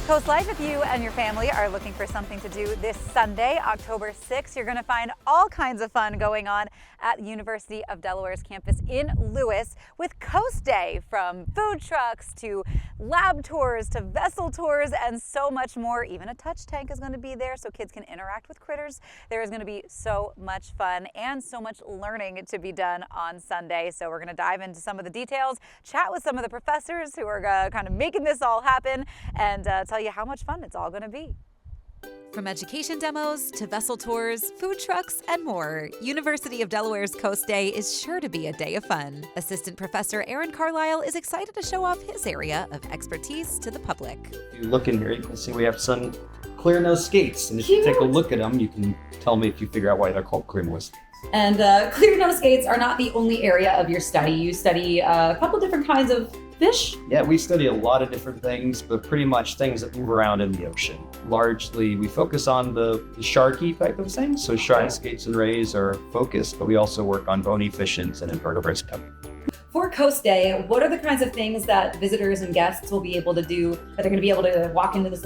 CoastLife, if you and your family are looking for something to do this Sunday, October 6th, you're going to find all kinds of fun going on at University of Delaware's campus in Lewis with Coast Day, from food trucks to lab tours to vessel tours and so much more. Even a touch tank is going to be there so kids can interact with critters. There is going to be so much fun and so much learning to be done on Sunday. So we're going to dive into some of the details, chat with some of the professors who are kind of making this all happen, and tell you how much fun it's all going to be. From education demos to vessel tours, food trucks, and more, University of Delaware's Coast Day is sure to be a day of fun. Assistant Professor Aaron Carlisle is excited to show off his area of expertise to the public. If you look in here, you can see we have some clear nose skates, and if you take a look at them, you can tell me if you figure out why they're called clear nose. And clear nose skates are not the only area of your study. You study a couple different kinds of fish? Yeah, we study a lot of different things, but pretty much things that move around in the ocean. Largely, we focus on the sharky type of things, so shark skates and rays are focused, but we also work on bony fishes and invertebrates. For Coast Day, what are the kinds of things that visitors and guests will be able to do, that they're going to be able to walk into this